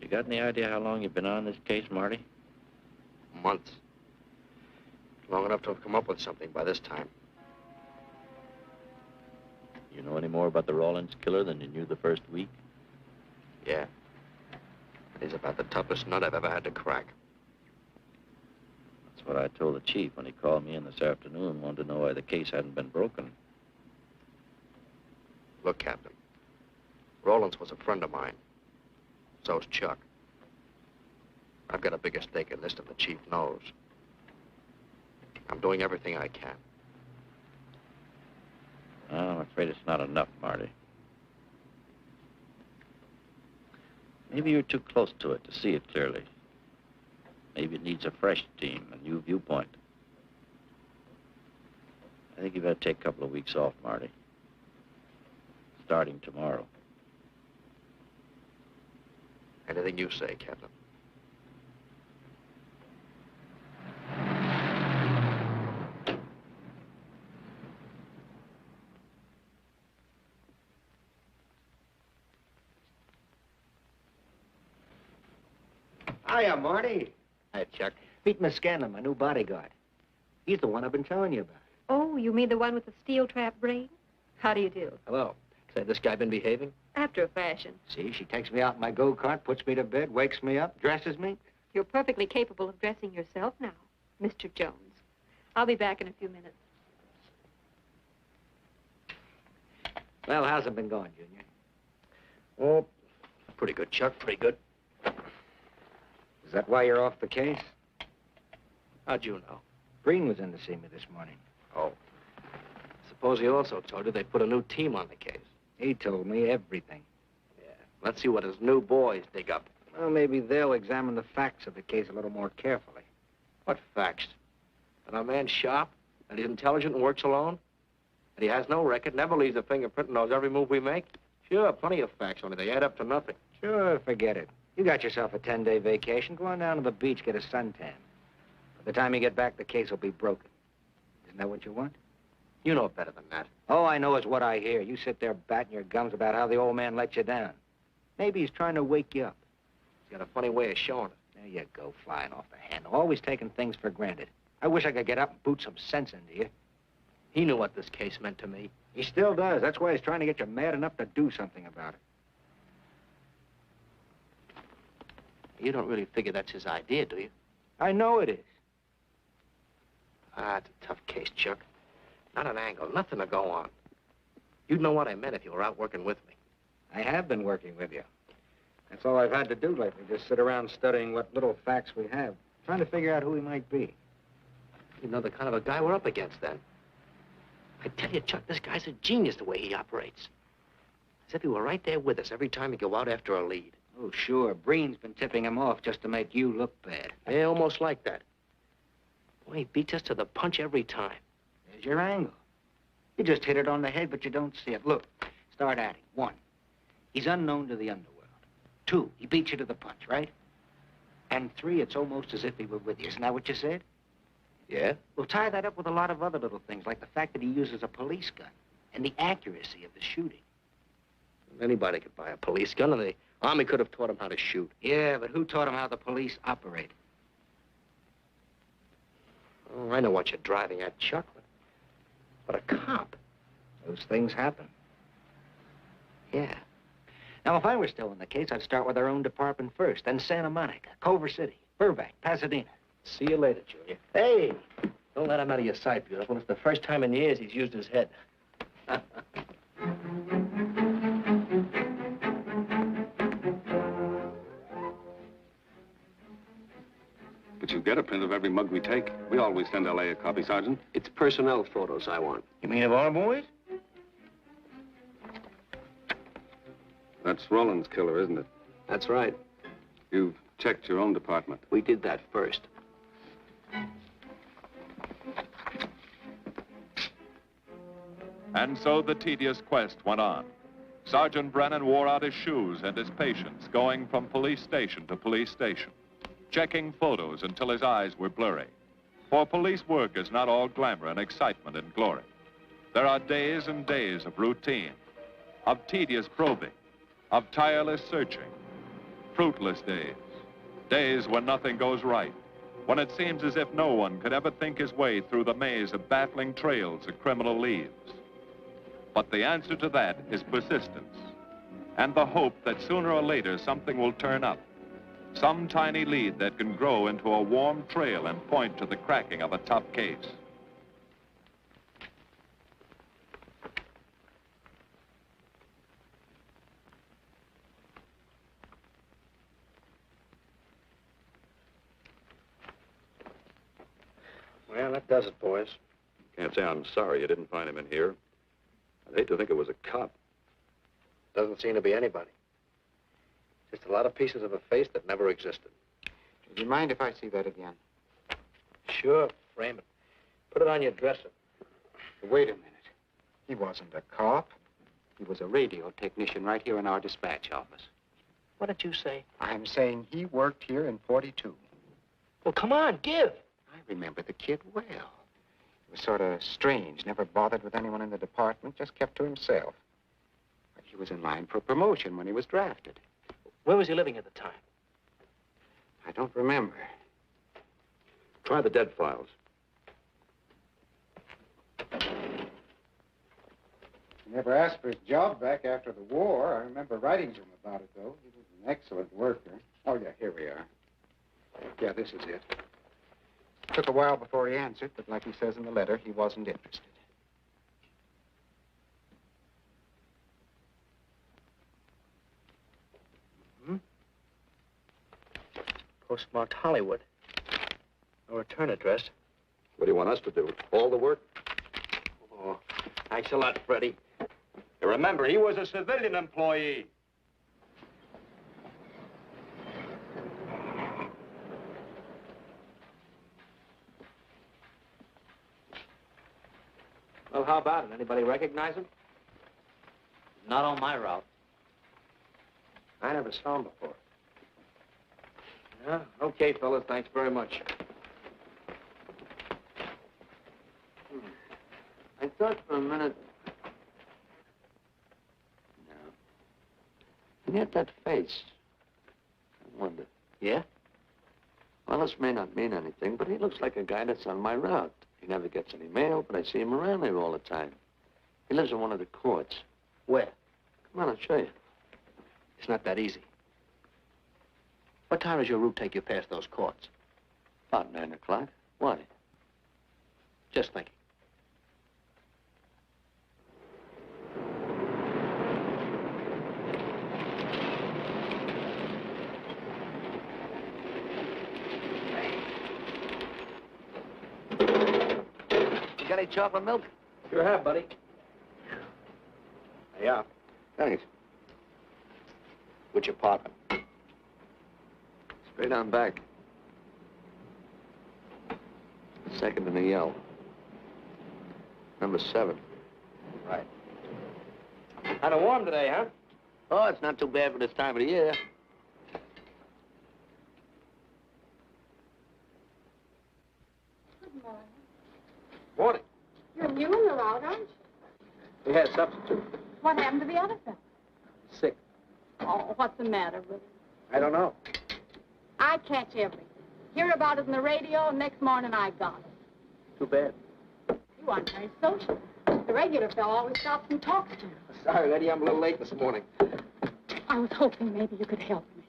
You got any idea how long you've been on this case, Marty? Months. Long enough to have come up with something by this time. You know any more about the Rawlins killer than you knew the first week? Yeah. He's about the toughest nut I've ever had to crack. That's what I told the chief when he called me in this afternoon, wanted to know why the case hadn't been broken. Look, Captain. Rawlins was a friend of mine. So's Chuck. I've got a bigger stake in this than the chief knows. I'm doing everything I can. Well, I'm afraid it's not enough, Marty. Maybe you're too close to it to see it clearly. Maybe it needs a fresh team, a new viewpoint. I think you better take a couple of weeks off, Marty. Starting tomorrow. Anything you say, Captain. Hiya, Marty. Hi, Chuck. Meet Miss Scanlon, my new bodyguard. He's the one I've been telling you about. Oh, you mean the one with the steel trap brain? How do you do? Hello. Say, this guy been behaving? After a fashion. See, she takes me out in my go-kart, puts me to bed, wakes me up, dresses me. You're perfectly capable of dressing yourself now, Mr. Jones. I'll be back in a few minutes. Well, how's it been going, Junior? Oh, pretty good, Chuck, pretty good. Is that why you're off the case? How'd you know? Breen was in to see me this morning. Oh. Suppose he also told you they put a new team on the case. He told me everything. Yeah. Let's see what his new boys dig up. Well, maybe they'll examine the facts of the case a little more carefully. What facts? That our man's sharp, that he's intelligent and works alone, that he has no record, never leaves a fingerprint and knows every move we make? Sure, plenty of facts, only they add up to nothing. Sure, forget it. You got yourself a 10-day vacation. Go on down to the beach, get a suntan. By the time you get back, the case will be broken. Isn't that what you want? You know better than that. All I know is what I hear. You sit there batting your gums about how the old man let you down. Maybe he's trying to wake you up. He's got a funny way of showing it. There you go, flying off the handle. Always taking things for granted. I wish I could get up and boot some sense into you. He knew what this case meant to me. He still does. That's why he's trying to get you mad enough to do something about it. You don't really figure that's his idea, do you? I know it is. Ah, it's a tough case, Chuck. Not an angle, nothing to go on. You'd know what I meant if you were out working with me. I have been working with you. That's all I've had to do lately, just sit around studying what little facts we have, trying to figure out who he might be. You know the kind of a guy we're up against, then. I tell you, Chuck, this guy's a genius the way he operates. As if he were right there with us every time he go out after a lead. Oh, sure. Breen's been tipping him off just to make you look bad. Yeah, almost like that. Boy, he beats us to the punch every time. There's your angle. You just hit it on the head, but you don't see it. Look, start adding. 1, he's unknown to the underworld. 2, he beats you to the punch, right? And 3, it's almost as if he were with you. Isn't that what you said? Yeah? Well, tie that up with a lot of other little things, like the fact that he uses a police gun and the accuracy of the shooting. Anybody could buy a police gun, and the Army could have taught him how to shoot. Yeah, but who taught him how the police operate? Oh, I know what you're driving at, Chuck. But a cop. Those things happen. Yeah. Now, if I were still in the case, I'd start with our own department first, then Santa Monica, Culver City, Burbank, Pasadena. See you later, Junior. Hey! Don't let him out of your sight, beautiful. It's the first time in years he's used his head. But you get a print of every mug we take. We always send L.A. a copy, Sergeant. It's personnel photos I want. You mean of our boys? That's Rollins' killer, isn't it? That's right. You've checked your own department. We did that first. And so the tedious quest went on. Sergeant Brennan wore out his shoes and his patience, going from police station to police station, checking photos until his eyes were blurry. For police work is not all glamour and excitement and glory. There are days and days of routine, of tedious probing, of tireless searching, fruitless days, days when nothing goes right, when it seems as if no one could ever think his way through the maze of baffling trails a criminal leaves. But the answer to that is persistence, and the hope that sooner or later something will turn up, some tiny lead that can grow into a warm trail and point to the cracking of a tough case. Well, that does it, boys. Can't say I'm sorry you didn't find him in here. I'd hate to think it was a cop. Doesn't seem to be anybody. Just a lot of pieces of a face that never existed. Do you mind if I see that again? Sure, frame it. Put it on your dresser. Wait a minute. He wasn't a cop. He was a radio technician right here in our dispatch office. What did you say? I'm saying he worked here in 42. Well, come on, give. I remember the kid well. He was sort of strange, never bothered with anyone in the department, just kept to himself. But he was in line for promotion when he was drafted. Where was he living at the time? I don't remember. Try the dead files. He never asked for his job back after the war. I remember writing to him about it, though. He was an excellent worker. Oh, yeah, here we are. Yeah, this is it. Took a while before he answered, but like he says in the letter, he wasn't interested. Postmarked Hollywood. No return address. What do you want us to do? All the work? Oh, thanks a lot, Freddie. You remember, he was a civilian employee. Well, how about it? Anybody recognize him? Not on my route. I never saw him before. Yeah, okay, fellas, thanks very much. I thought for a minute... No. And yet that face. I wonder. Yeah? Well, this may not mean anything, but he looks like a guy that's on my route. He never gets any mail, but I see him around there all the time. He lives in one of the courts. Where? Come on, I'll show you. It's not that easy. What time does your route take you past those courts? About 9 o'clock. Why? Just thinking. You got any chocolate milk? Sure have, buddy. Yeah. Thanks. Which apartment? Straight on back. Second in the yell. Number 7. Right. Kind of warm today, huh? Oh, it's not too bad for this time of the year. Good morning. Morning. You're new in the route, aren't you? We had substitute. What happened to the other fellow? Sick. Oh, what's the matter with him? I don't know. I catch everything. Hear about it on the radio, and next morning I got it. Too bad. You aren't very social. The regular fellow always stops and talks to you. Sorry, Eddie, I'm a little late this morning. I was hoping maybe you could help me.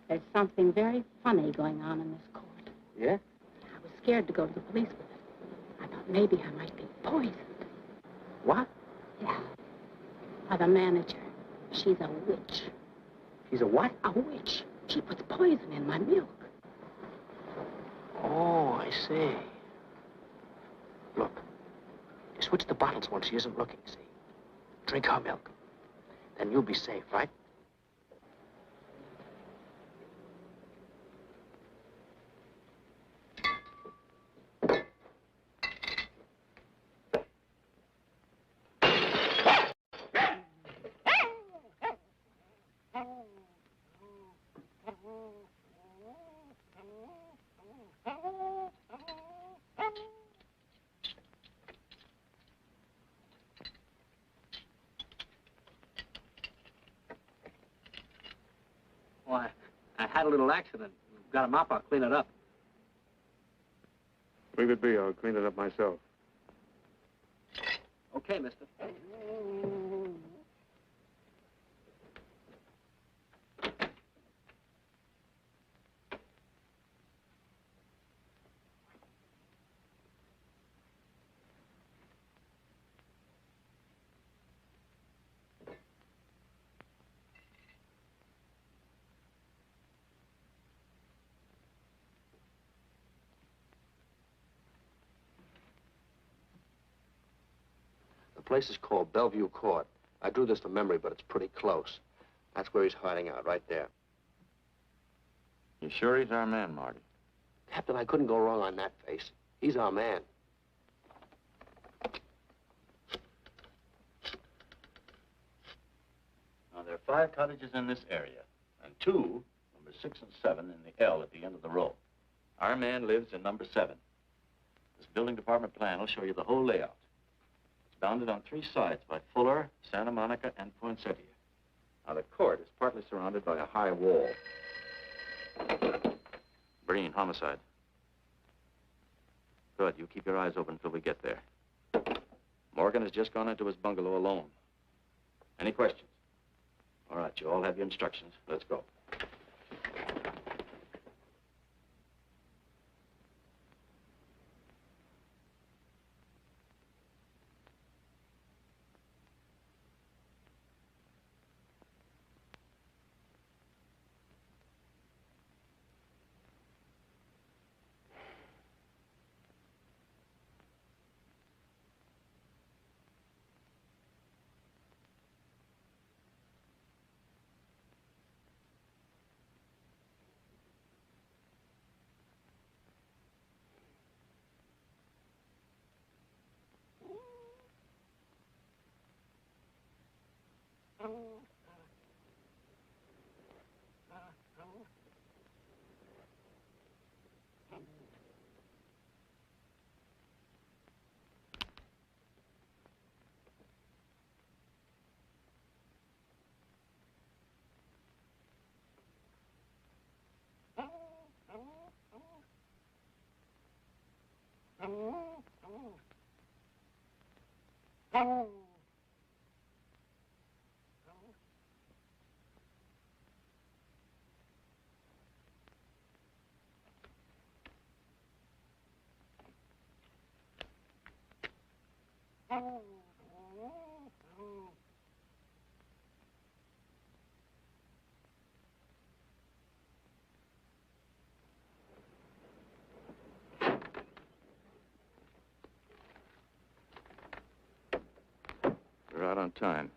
There's something very funny going on in this court. Yeah? I was scared to go to the police with it. I thought maybe I might be poisoned. What? Yeah. By the manager. She's a witch. She's a what? A witch. She puts poison in my milk. Oh, I see. Look, you switch the bottles when she isn't looking, see? Drink her milk. Then you'll be safe, right? Why, I had a little accident. Got a mop, I'll clean it up. Leave it be. I'll clean it up myself. Okay, mister. The place is called Bellevue Court. I drew this from memory, but it's pretty close. That's where he's hiding out, right there. You sure he's our man, Marty? Captain, I couldn't go wrong on that face. He's our man. Now, there are 5 cottages in this area, and 2, number 6 and 7, in the L at the end of the row. Our man lives in number 7. This building department plan will show you the whole layout. It's bounded on 3 sides by Fuller, Santa Monica, and Poinsettia. Now, the court is partly surrounded by a high wall. Breen, homicide. Good. You keep your eyes open until we get there. Morgan has just gone into his bungalow alone. Any questions? All right, you all have your instructions. Let's go. We're out on time.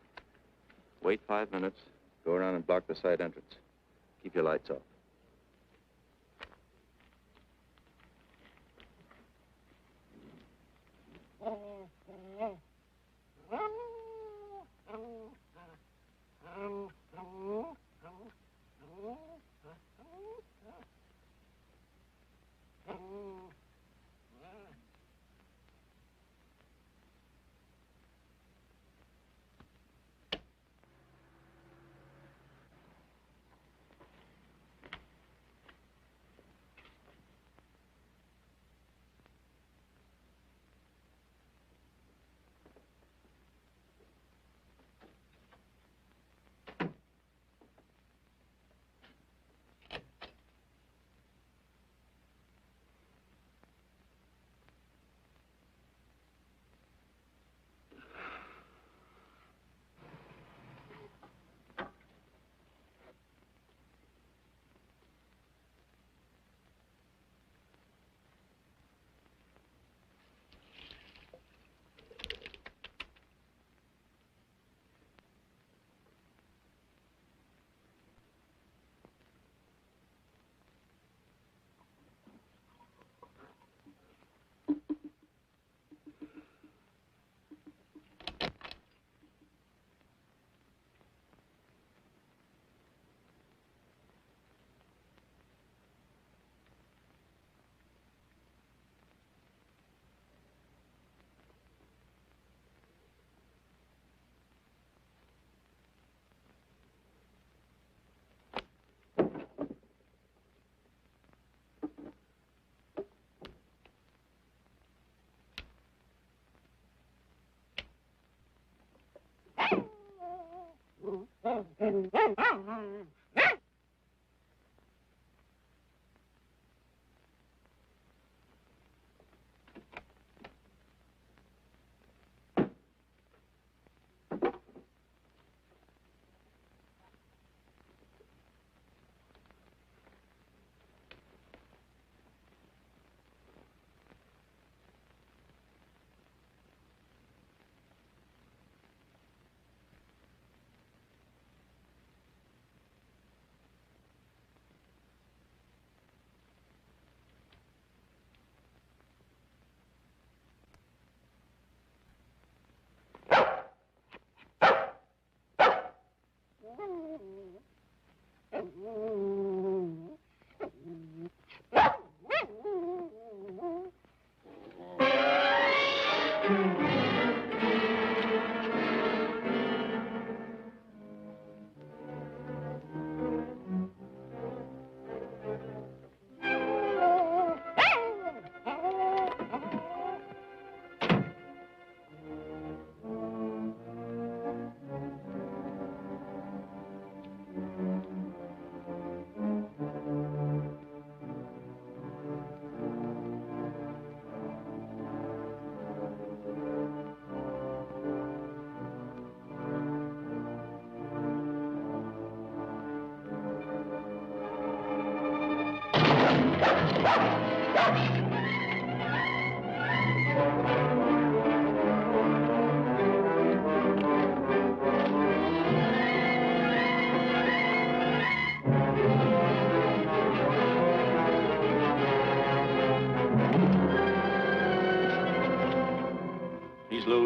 Wait 5 minutes. Go around and block the side entrance. Keep your lights off.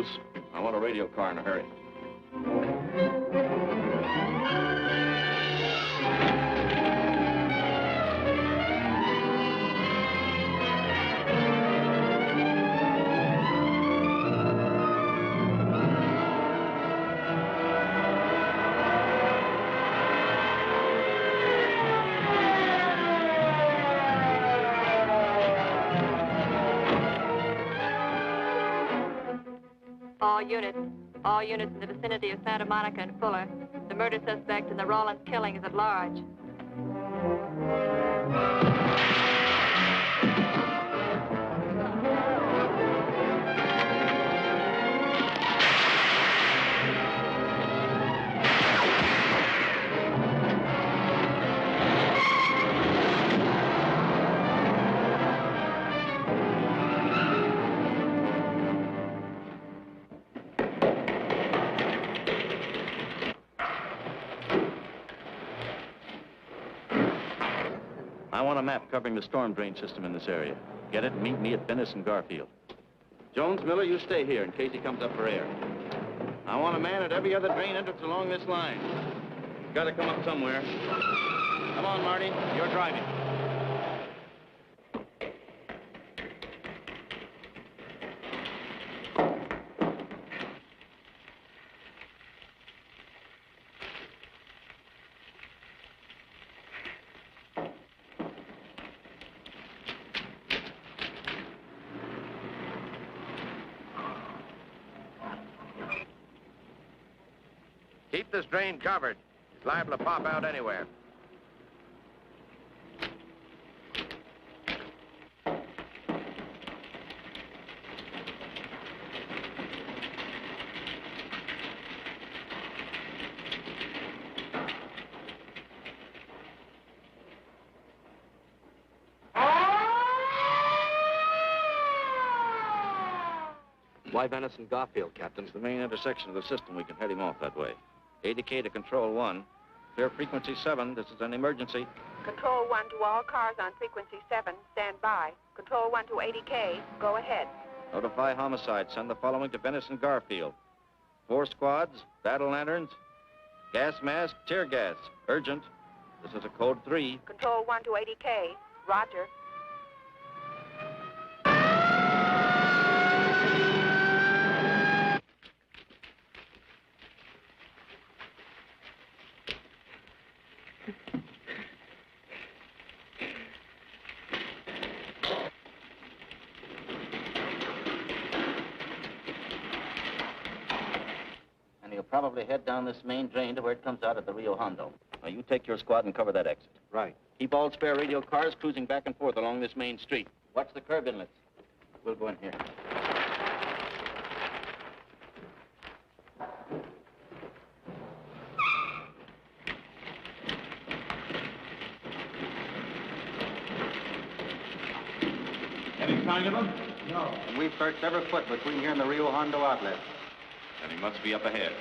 loose. I want a radio car in a hurry. All units in the vicinity of Santa Monica and Fuller. The murder suspect in the Rollins killing is at large. I want a map covering the storm drain system in this area. Get it and meet me at Venice and Garfield. Jones, Miller, you stay here in case he comes up for air. I want a man at every other drain entrance along this line. He's got to come up somewhere. Come on, Marty. You're driving. Keep this drain covered. It's liable to pop out anywhere. Why Venice and Garfield, Captain? It's the main intersection of the system. We can head him off that way. ADK to Control 1. Clear frequency 7. This is an emergency. Control 1 to all cars on frequency 7. Stand by. Control 1 to 80K. Go ahead. Notify homicide. Send the following to Venice and Garfield. 4 squads, battle lanterns, gas mask, tear gas. Urgent. This is a code 3. Control 1 to 80K. Roger. Probably head down this main drain to where it comes out at the Rio Hondo. Now, you take your squad and cover that exit. Right. Keep all spare radio cars cruising back and forth along this main street. Watch the curb inlets. We'll go in here. Any sign of him? No. And we've searched every foot between here and the Rio Hondo outlet. And he must be up ahead.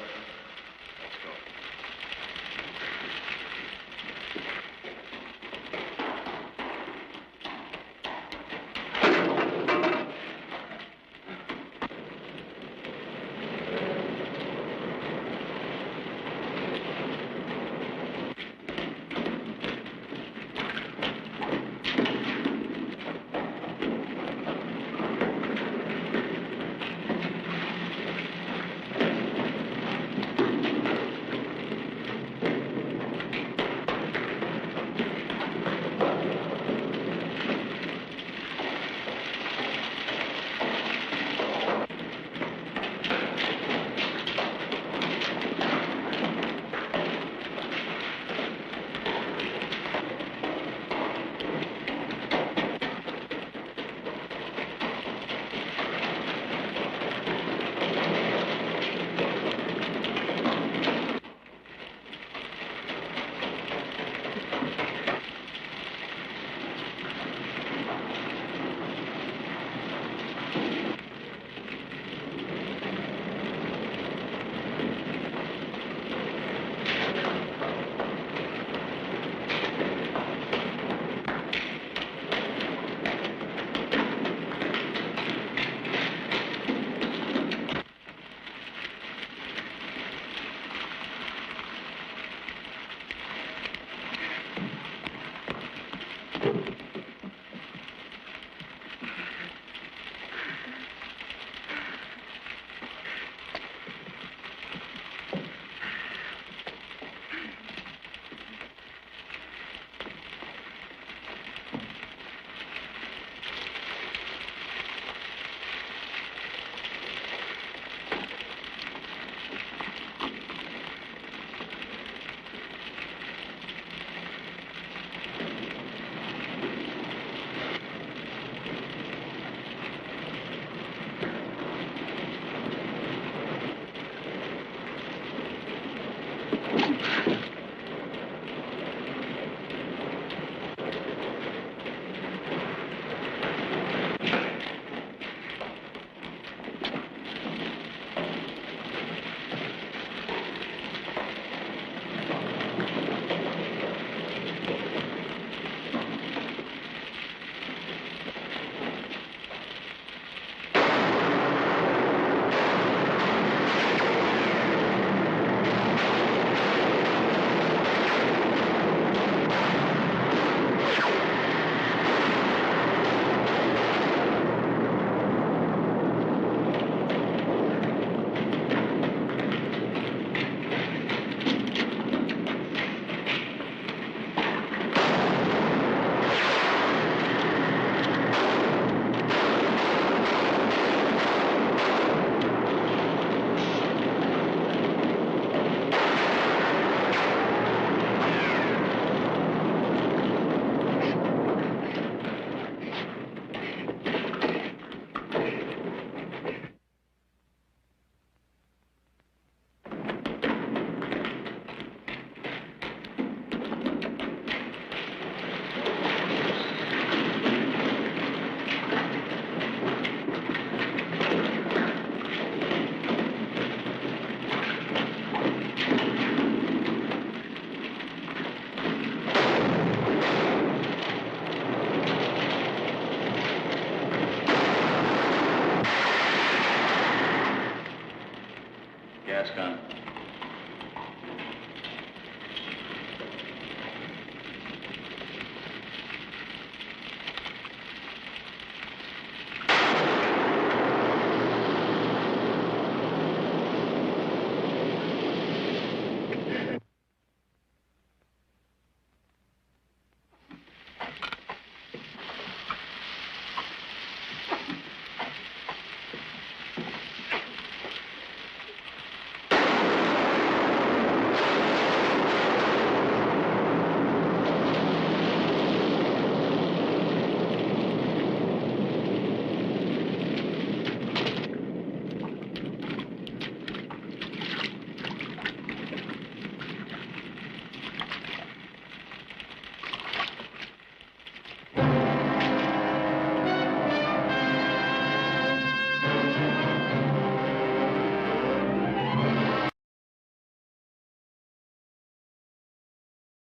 Gas gun.